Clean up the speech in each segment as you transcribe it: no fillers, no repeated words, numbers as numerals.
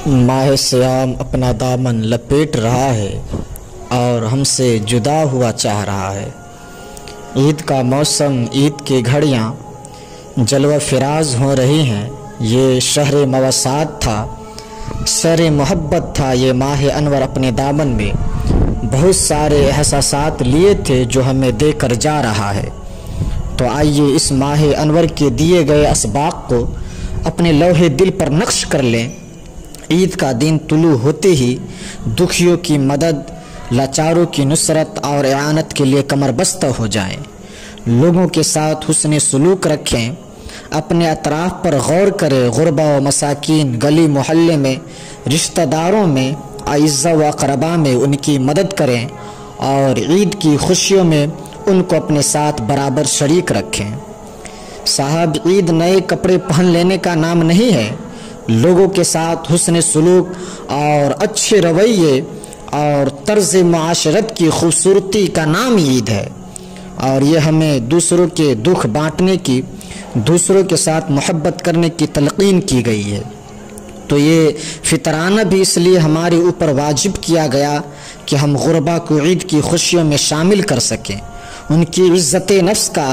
ماہ سیام اپنا دامن لپیٹ رہا ہے اور ہم سے جدا ہوا چاہ رہا ہے۔ عید کا موسم، عید کی گھڑیاں جلوہ فراز ہو رہی ہیں۔ یہ شہر مواسات تھا، شہر محبت تھا۔ یہ ماہ انور اپنے دامن میں بہت سارے احساسات لیے تھے جو ہمیں دے کر جا رہا ہے۔ تو آئیے اس ماہ انور کے دیے گئے اسباق کو اپنے لوح دل پر نقش کر لیں۔ عید کا دن طلوع ہوتے ہی دکھیوں کی مدد، لاچاروں کی نصرت اور اعانت کے لیے کمر بستہ ہو جائیں۔ لوگوں کے ساتھ حسن سلوک رکھیں، اپنے اطراف پر غور کریں، غربا و مساکین، گلی محلے میں، رشتہ داروں میں، اعزاء و اقرباء میں ان کی مدد کریں اور عید کی خوشیوں میں ان کو اپنے ساتھ برابر شریک رکھیں۔ صاحب، عید نئے کپڑے پہن لینے کا نام نہیں ہے۔ لوگوں کے ساتھ حسن سلوک اور اچھے رویے اور طرز معاشرت کی خوبصورتی کا نام عید ہے، اور یہ ہمیں دوسروں کے دکھ بانٹنے کی، دوسروں کے ساتھ محبت کرنے کی تلقین کی گئی ہے۔ تو یہ فطرانہ بھی اس لیے ہمارے اوپر واجب کیا گیا کہ ہم غربا کو عید کی خوشیوں میں شامل کر سکیں۔ ان کی عزت نفس کا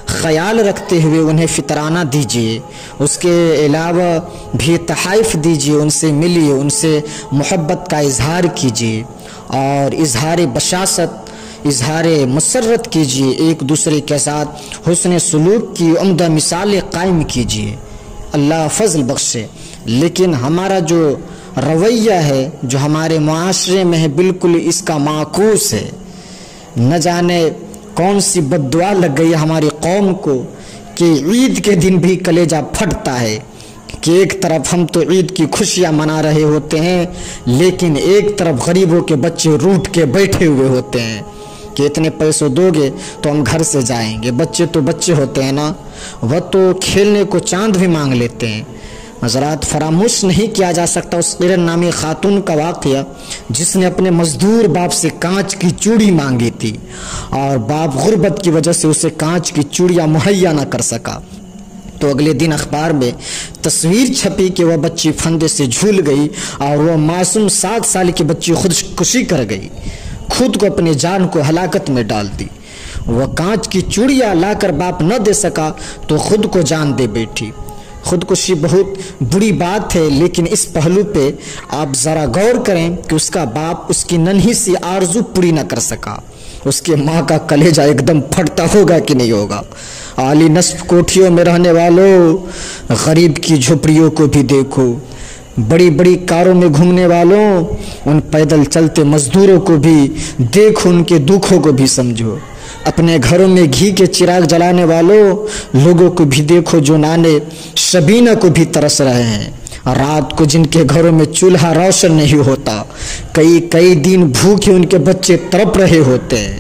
خیال رکھتے ہوئے انہیں فطرانہ دیجیے، اس کے علاوہ بھی تحائف دیجیے، ان سے ملیے، ان سے محبت کا اظہار کیجیے اور اظہار بشاشت، اظہار مسرت کیجیے، ایک دوسرے کے ساتھ حسن سلوک کی عمدہ مثالیں قائم کیجیے۔ اللہ فضل بخشے۔ لیکن ہمارا جو رویہ ہے، جو ہمارے معاشرے میں ہے، بالکل اس کا معکوس ہے۔ نہ جانے کون سی بد دعا لگ گئی ہماری قوم کو کہ عید کے دن بھی کلیجہ پھٹتا ہے کہ ایک طرف ہم تو عید کی خوشیاں منا رہے ہوتے ہیں، لیکن ایک طرف غریبوں کے بچے روٹ کے بیٹھے ہوئے ہوتے ہیں کہ اتنے پیسوں دو گے تو ہم گھر سے جائیں گے۔ بچے تو بچے ہوتے ہیں نا، وہ تو کھیلنے کو چاند بھی مانگ لیتے ہیں۔ حضرات، فراموش نہیں کیا جا سکتا اس قرن نامی خاتون کا واقعہ جس نے اپنے مزدور باپ سے کانچ کی چوڑی مانگی تھی، اور باپ غربت کی وجہ سے اسے کانچ کی چوڑیاں مہیا نہ کر سکا۔ تو اگلے دن اخبار میں تصویر چھپی کہ وہ بچی پھندے سے جھول گئی اور وہ معصوم 7 سال کی بچی خودکشی کر گئی، خود کو، اپنی جان کو ہلاکت میں ڈال دی۔ وہ کانچ کی چوڑیاں لا کر باپ نہ دے سکا تو خود کو جان دے بیٹھی۔ خودکشی بہت بری بات ہے، لیکن اس پہلو پہ آپ ذرا غور کریں کہ اس کا باپ اس کی ننھی سی آرزو پوری نہ کر سکا۔ اس کے ماں کا کلیجہ ایک دم پھٹتا ہوگا کہ نہیں ہوگا؟ عالی نصب کوٹھیوں میں رہنے والوں، غریب کی جھوپڑیوں کو بھی دیکھو، بڑی بڑی کاروں میں گھومنے والوں، ان پیدل چلتے مزدوروں کو بھی دیکھو، ان کے دکھوں کو بھی سمجھو۔ اپنے گھروں میں گھی کے چراغ جلانے والوں، لوگوں کو بھی دیکھو جو نانے شبینہ کو بھی ترس رہے ہیں۔ رات کو جن کے گھروں میں چولہا روشن نہیں ہوتا، کئی دن بھوکے ان کے بچے تڑپ رہے ہوتے ہیں۔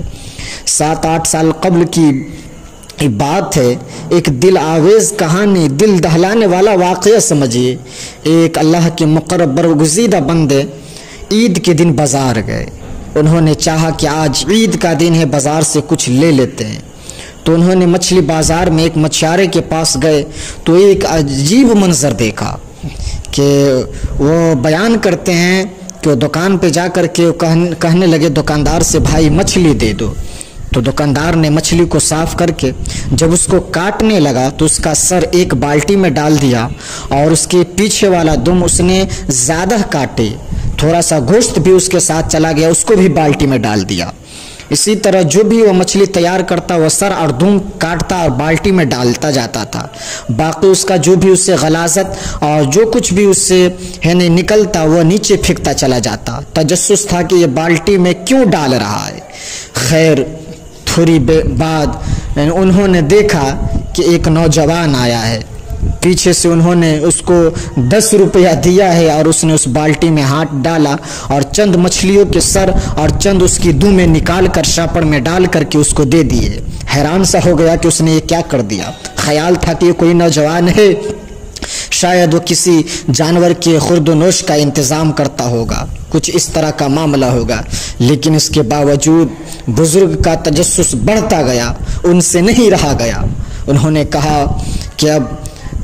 7-8 سال قبل کی بات ہے، ایک دل آویز کہانی، دل دہلانے والا واقعہ سمجھیے۔ ایک اللہ کے مقرب برگزیدہ بندے عید کے دن بازار گئے۔ انہوں نے چاہا کہ آج عید کا دن ہے، بازار سے کچھ لے لیتے ہیں۔ تو انہوں نے مچھلی بازار میں ایک مچھیارے کے پاس گئے تو ایک عجیب منظر دیکھا کہ وہ بیان کرتے ہیں کہ وہ دکان پہ جا کر کے کہنے لگے دکاندار سے، بھائی مچھلی دے دو۔ تو دکاندار نے مچھلی کو صاف کر کے جب اس کو کاٹنے لگا تو اس کا سر ایک بالٹی میں ڈال دیا اور اس کے پیچھے والا دم اس نے زیادہ کاٹے، تھوڑا سا گوشت بھی اس کے ساتھ چلا گیا، اس کو بھی بالٹی میں ڈال دیا۔ اسی طرح جو بھی وہ مچھلی تیار کرتا وہ سر اور دم کاٹتا اور بالٹی میں ڈالتا جاتا تھا، باقی اس کا جو بھی اس سے غلاظت اور جو کچھ بھی اس سے نکلتا وہ نیچے پھینکتا چلا جاتا۔ تجسس تھا کہ یہ بالٹی میں کیوں ڈال رہا ہے۔ خیر، تھوڑی بعد انہوں نے دیکھا کہ ایک نوجوان آیا ہے، پیچھے سے انہوں نے اس کو 10 روپیہ دیا ہے اور اس نے اس بالٹی میں ہاتھ ڈالا اور چند مچھلیوں کے سر اور چند اس کی دمیں نکال کر شاپڑ میں ڈال کر کے اس کو دے دیے۔ حیران سا ہو گیا کہ اس نے یہ کیا کر دیا۔ خیال تھا کہ یہ کوئی نوجوان ہے، شاید وہ کسی جانور کے خورد و نوش کا انتظام کرتا ہوگا، کچھ اس طرح کا معاملہ ہوگا، لیکن اس کے باوجود بزرگ کا تجسس بڑھتا گیا، ان سے نہیں رہا گیا۔ انہوں نے کہا کہ اب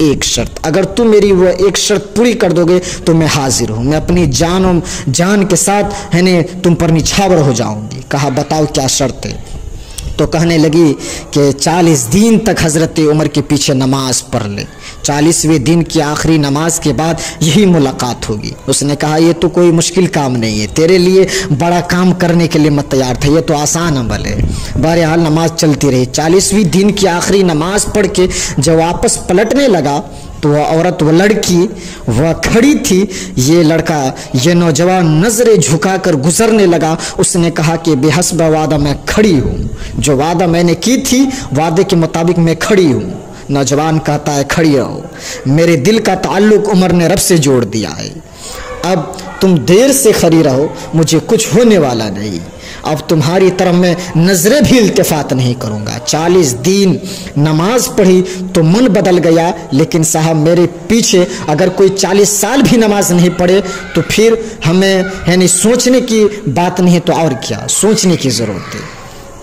ایک شرط، اگر تم میری وہ ایک شرط پوری کر دو گے تو میں حاضر ہوں، میں اپنی جان کے ساتھ تم پر نچھاور ہو جاؤں گی۔ کہا بتاؤ کیا شرط ہے؟ تو کہنے لگی کہ 40 دن تک حضرت عمر کے پیچھے نماز پڑھ لے، 40ویں دن کی آخری نماز کے بعد یہی ملاقات ہوگی۔ اس نے کہا یہ تو کوئی مشکل کام نہیں ہے، تیرے لیے بڑا کام کرنے کے لیے میں تیار تھا، یہ تو آسان عمل ہے۔ بہرحال نماز چلتی رہی، 40ویں دن کی آخری نماز پڑھ کے جب واپس پلٹنے لگا تو وہ عورت، وہ لڑکی وہ کھڑی تھی، یہ لڑکا، یہ نوجوان نظریں جھکا کر گزرنے لگا۔ اس نے کہا کہ بے حسب وعدہ میں کھڑی ہوں، جو وعدہ میں نے کی تھی وعدے کے مطابق میں کھڑی ہوں۔ نوجوان کہتا ہے کھڑی رہو، میرے دل کا تعلق عمر نے رب سے جوڑ دیا ہے، اب تم دیر سے کھڑی رہو، مجھے کچھ ہونے والا نہیں، اب تمہاری طرف میں نظریں بھی التفات نہیں کروں گا۔ 40 دن نماز پڑھی تو من بدل گیا، لیکن صاحب میرے پیچھے اگر کوئی 40 سال بھی نماز نہیں پڑھے تو پھر ہمیں سوچنے کی بات نہیں، تو اور کیا سوچنے کی ضرورت ہے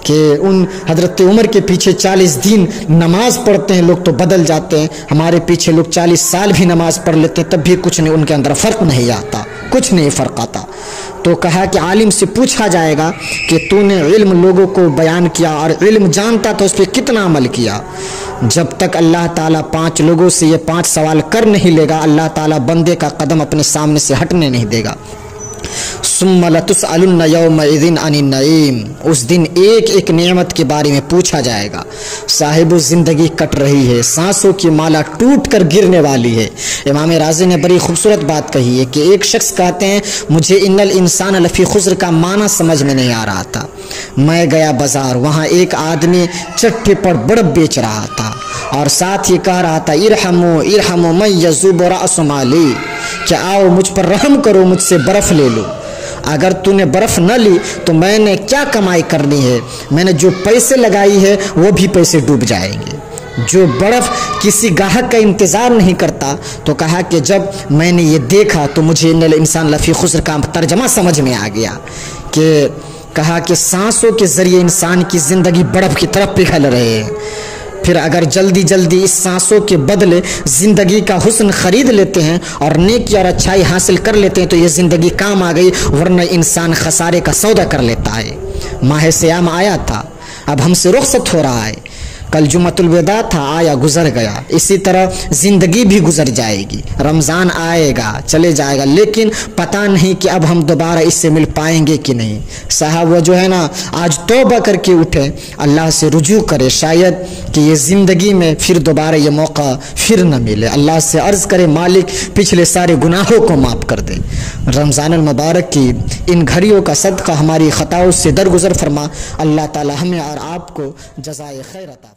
کہ ان حضرت عمر کے پیچھے 40 دن نماز پڑھتے ہیں لوگ تو بدل جاتے ہیں، ہمارے پیچھے لوگ 40 سال بھی نماز پڑھ لیتے ہیں تب بھی کچھ نہیں، ان کے اندر فرق نہیں آتا، کچھ نہیں فرق آتا۔ تو کہا کہ عالم سے پوچھا جائے گا کہ تو نے علم لوگوں کو بیان کیا اور علم جانتا تو اس پہ کتنا عمل کیا؟ جب تک اللہ تعالیٰ 5 لوگوں سے یہ 5 سوال کر نہیں لے گا، اللہ تعالیٰ بندے کا قدم اپنے سامنے سے ہٹنے نہیں دے گا۔ ثم لتسألن یومئذ عن النعیم، اس دن ایک ایک نعمت کے بارے میں پوچھا جائے گا۔ صاحب زندگی کٹ رہی ہے، سانسوں کی مالا ٹوٹ کر گرنے والی ہے۔ امام رازی نے بڑی خوبصورت بات کہی ہے کہ ایک شخص کہتے ہیں مجھے ان الانسان لفی خسر کا معنی سمجھ میں نہیں آ رہا تھا، میں گیا بازار، وہاں ایک آدمی چٹے پر برف بیچ رہا تھا اور ساتھ ہی کہہ رہا تھا ارحموا ارحموا من یذوب رأس مالی، کہ آؤ مجھ پر رحم کرو، مجھ سے برف لے لو، اگر تو نے برف نہ لی تو میں نے کیا کمائی کرنی ہے، میں نے جو پیسے لگائی ہے وہ بھی پیسے ڈوب جائیں گے۔ جو برف کسی گاہک کا انتظار نہیں کرتا، تو کہا کہ جب میں نے یہ دیکھا تو مجھے ان الانسان لفی خسر کا ترجمہ سمجھ میں آ گیا، کہ کہا کہ سانسوں کے ذریعے انسان کی زندگی برف کی طرف پگھل رہے ہیں، پھر اگر جلدی جلدی اس سانسوں کے بدلے زندگی کا حسن خرید لیتے ہیں اور نیکی اور اچھائی حاصل کر لیتے ہیں تو یہ زندگی کام آ گئی، ورنہ انسان خسارے کا سودا کر لیتا ہے۔ ماہ سیام آیا تھا، اب ہم سے رخصت ہو رہا ہے، کل جمعۃ الوداع تھا، آیا گزر گیا، اسی طرح زندگی بھی گزر جائے گی، رمضان آئے گا چلے جائے گا، لیکن پتہ نہیں کہ اب ہم دوبارہ اس سے مل پائیں گے کہ نہیں۔ صاحب وہ جو ہے نا آج توبہ کر کے اٹھے، اللہ سے رجوع کرے، شاید کہ یہ زندگی میں پھر دوبارہ یہ موقع پھر نہ ملے، اللہ سے عرض کرے مالک پچھلے سارے گناہوں کو معاف کر دے۔ رمضان المبارک کی ان گھڑیوں کا صدقہ ہماری خطاؤں سے درگزر فرما، اللہ تعالی ہمیں اور آپ کو جزائے خیر عطا